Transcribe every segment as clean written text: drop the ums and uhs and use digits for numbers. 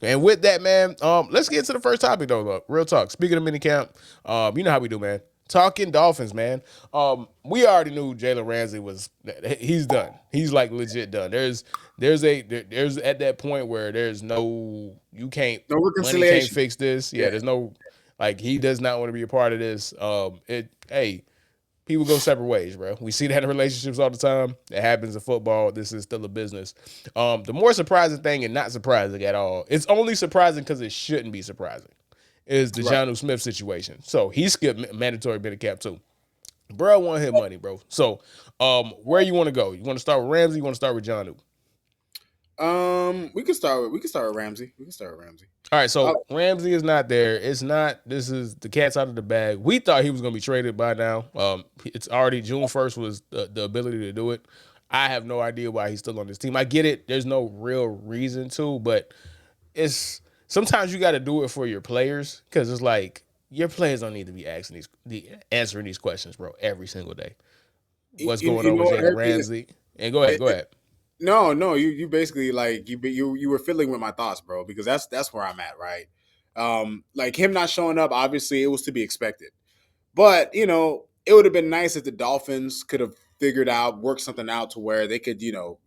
And with that, man, let's get to the first topic though. Look, real talk. Speaking of minicamp, you know how we do, man. Talking Dolphins, man. We already knew Jalen Ramsey was he's done. He's like legit done. There's at that point where there's no you can't No money can't reconciliation. fix this. Yeah. Yeah, there's no like he does not want to be a part of this. It hey, people go separate ways, bro. We see that in relationships all the time. It happens in football. This is still a business. The more surprising thing, and not surprising at all, it's only surprising because it shouldn't be surprising, is the Right. Jonnu Smith situation. So he skipped mandatory minicamp too. Bro want his money, bro. So where you want to go? You want to start with Ramsey? You want to start with Jonnu? We can start with Ramsey. We can start with Ramsey. All right, Uh, so Ramsey is not there. It's not. This is the cat's out of the bag. We thought he was going to be traded by now. It's already June 1st was the ability to do it. I have no idea why he's still on this team. I get it. There's no real reason to, but it's sometimes you got to do it for your players because it's like your players don't need to be asking answering these questions, bro, every single day. you, What's you going you on know with what, Jalen Herbie? Ramsey? And go ahead, It, go ahead. no, no, you basically like you were fiddling with my thoughts, bro, because that's where I'm at, right? Like him not showing up, obviously it was to be expected. But, it would have been nice if the Dolphins could have figured out, worked something out to where they could,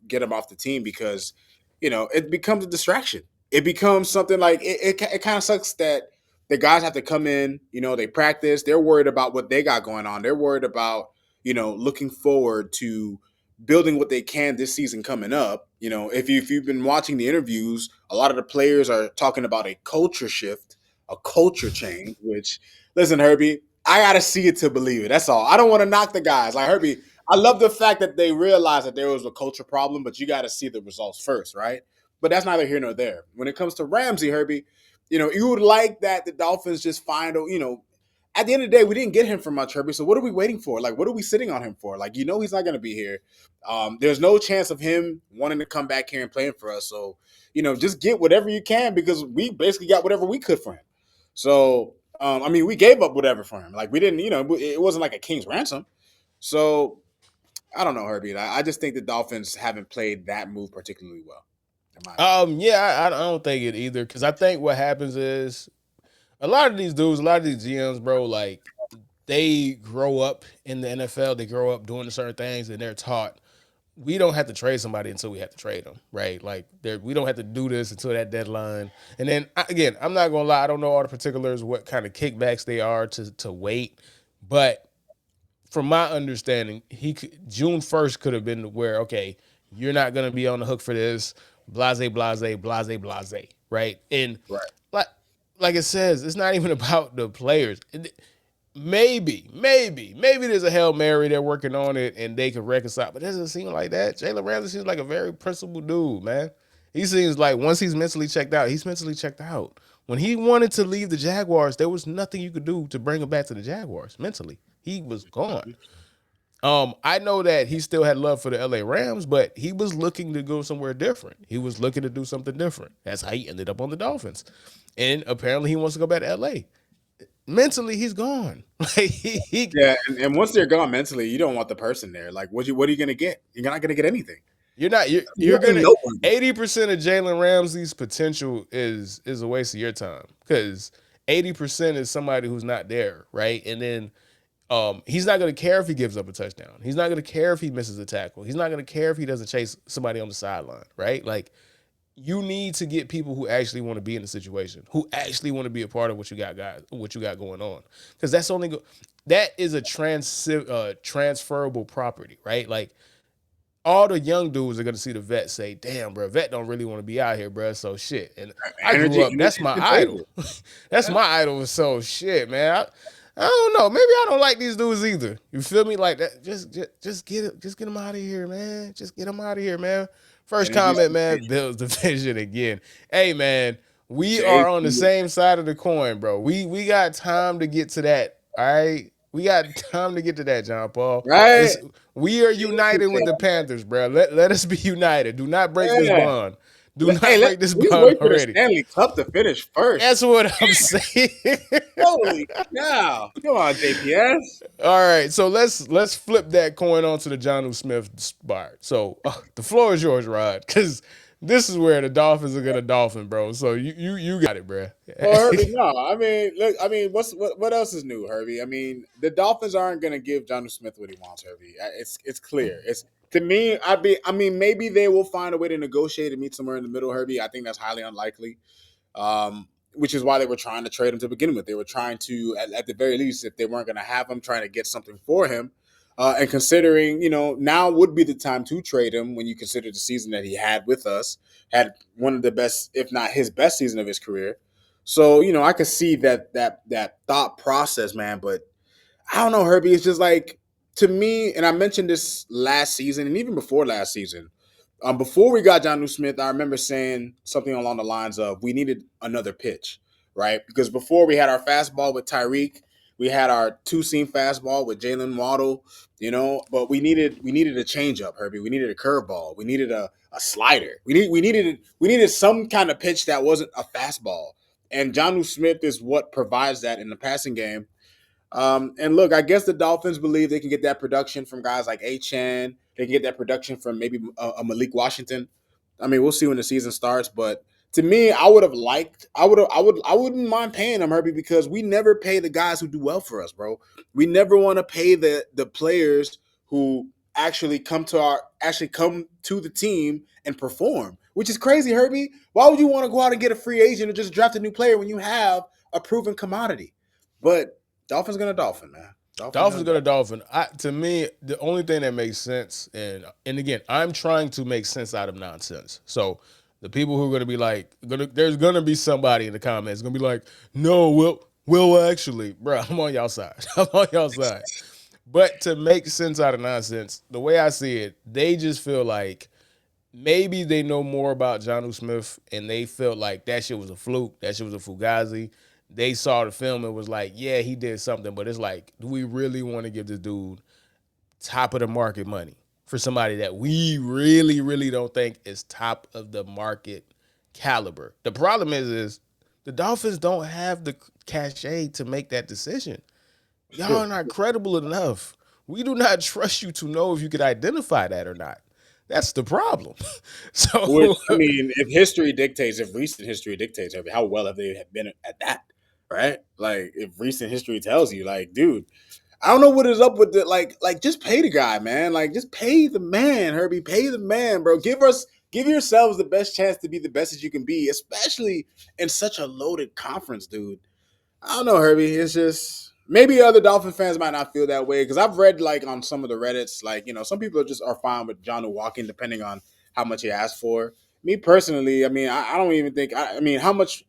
get him off the team because, it becomes a distraction. It becomes something like it kind of sucks that the guys have to come in, they practice, they're worried about what they got going on. They're worried about, looking forward to building what they can this season coming up. If you've been watching the interviews, a lot of the players are talking about a culture shift, a culture change, which listen, Herbie, I gotta see it to believe it. That's all. I don't want to knock the guys. Like Herbie, I love the fact that they realized that there was a culture problem, but you got to see the results first, right? But that's neither here nor there. When it comes to Ramsey, Herbie, you would like that the Dolphins just find, at the end of the day, we didn't get him for much, Herbie. So what are we waiting for? Like, what are we sitting on him for? Like, he's not going to be here. There's no chance of him wanting to come back here and playing for us. So, just get whatever you can because we basically got whatever we could for him. So, I mean, we gave up whatever for him. Like, we didn't, it wasn't like a king's ransom. So, I don't know, Herbie. I just think the Dolphins haven't played that move particularly well, in my opinion. Yeah, I don't think it either because I think what happens is a lot of these dudes, a lot of these GMs, bro, like they grow up in the NFL, they grow up doing certain things, and they're taught we don't have to trade somebody until we have to trade them, right? Like we don't have to do this until that deadline. And then again, I'm not gonna lie, I don't know all the particulars, what kind of kickbacks they are to wait, but from my understanding, June 1st could have been where okay, you're not gonna be on the hook for this, blase, blase, blase, blase, right? And Right. like like it says, it's not even about the players. Maybe there's a Hail Mary, they're working on it and they can reconcile. But it doesn't seem like that. Jalen Ramsey seems like a very principled dude, man. He seems like once he's mentally checked out, he's mentally checked out. When he wanted to leave the Jaguars, there was nothing you could do to bring him back to the Jaguars mentally. He was gone. I know that he still had love for the LA Rams, but he was looking to go somewhere different. He was looking to do something different. That's how he ended up on the Dolphins. And apparently he wants to go back to LA. Mentally, he's gone. Like he Yeah, and once they're gone mentally, you don't want the person there. Like, what are you going to get? You're not going to get anything. you're You're getting gonna no one. 80% of Jalen Ramsey's potential is a waste of your time because 80% is somebody who's not there, right? And then he's not gonna care if he gives up a touchdown. He's not gonna care if he misses a tackle. He's not gonna care if he doesn't chase somebody on the sideline, right? Like you need to get people who actually want to be in the situation, who actually want to be a part of what you got, guys, what you got going on, because that is a transferable property, right? Like all the young dudes are gonna see the vet say, "Damn, bro, vet don't really want to be out here, bro." So shit. And I grew up. Energy That's is my idol. contagious. That's Yeah. my idol. So shit, man. I don't know. Maybe I don't like these dudes either. You feel me? Like that. Just get them out of here, man. Just get them out of here, man. First Energy is comment, man. contagious. Bills division again. Hey, man. We Jay, are on the same side of the coin, bro. We got time to get to that. All right. We got time to get to that, John Paul. right? It's we are united with the Panthers, bro. Let us be united. Do not break this Yeah. bond. Do Hey, not break this please bond wait for the already. Stanley Cup to finish first. That's what I'm saying. Holy cow! Come on, JPS. All right, so let's flip that coin onto the Jonnu Smith spot. So the floor is yours, Rod, because this is where the Dolphins are gonna dolphin, bro. So you got it, bro. Well, Herbie, no. I mean, look. I mean, what else is new, Herbie? I mean, the Dolphins aren't going to give Jonnu Smith what he wants, Herbie. It's clear. It's to me. I mean, maybe they will find a way to negotiate and meet somewhere in the middle, Herbie. I think that's highly unlikely. Which is why they were trying to trade him to begin with. They were trying to, at the very least, if they weren't going to have him, trying to get something for him. And considering, now would be the time to trade him when you consider the season that he had with us, had one of the best, if not his best season of his career. So, I could see that thought process, man. But I don't know, Herbie. It's just like to me, and I mentioned this last season and even before last season. Before we got Jonnu Smith, I remember saying something along the lines of we needed another pitch, right? Because before we had our fastball with Tyreek, we had our two seam fastball with Jalen Waddle, but we needed a changeup, Herbie. We needed a curveball. We needed a slider. We needed some kind of pitch that wasn't a fastball. And Jonnu Smith is what provides that in the passing game. And look, I guess the Dolphins believe they can get that production from guys like Achan. They can get that production from maybe a Malik Washington. I mean, we'll see when the season starts. But to me, I would have liked. I wouldn't mind paying them, Herbie, because we never pay the guys who do well for us, bro. We never want to pay the players who actually come to the team and perform, which is crazy, Herbie. Why would you want to go out and get a free agent or just draft a new player when you have a proven commodity? But Dolphins gonna dolphin, man. Dolphins Dolphins gonna gonna dolphin. dolphin. To me, the only thing that makes sense, and again, I'm trying to make sense out of nonsense. So the people who are gonna be like, there's gonna be somebody in the comments gonna be like, no, well, actually, bro, I'm on y'all side. I'm on y'all side. But to make sense out of nonsense, the way I see it, they just feel like maybe they know more about Jonnu Smith and they felt like that shit was a fluke, that shit was a fugazi. They saw the film and was like, yeah, he did something, but it's like, do we really want to give this dude top of the market money for somebody that we really, really don't think is top of the market caliber? The problem is the Dolphins don't have the cachet to make that decision. Y'all are not credible enough. We do not trust you to know if you could identify that or not. That's the problem. Which So I mean, if recent history dictates, I mean, how well have they been at that, right? Like, if recent history tells you, like, dude, I don't know what is up with the like, just pay the guy, man. Like, just pay the man, Herbie. Pay the man, bro. Give yourselves the best chance to be the best that you can be, especially in such a loaded conference, dude. I don't know, Herbie. It's just maybe other Dolphin fans might not feel that way because I've read like on some of the Reddits, like some people are fine with John walking depending on how much he asked for. Me personally, I mean, I don't even think. I mean, how much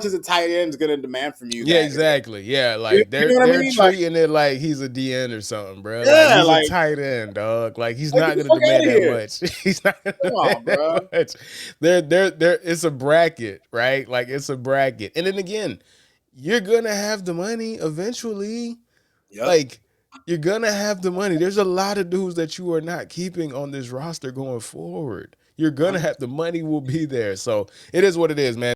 is a tight end going to demand from you yeah, that exactly. Yeah, you, like you they're know what I they're mean? Like, treating it like he's a DN or something, bro. Like yeah, he's a like tight end, dog. Like he's get not the gonna fuck out demand of that here. much. He's not gonna Come demand on, bro. that much. They're it's a bracket, right? Like it's a bracket. And then again, you're gonna have the money eventually. Yep. Like you're gonna have the money. There's a lot of dudes that you are not keeping on this roster going forward. You're gonna have the money will be there. So it is what it is, man.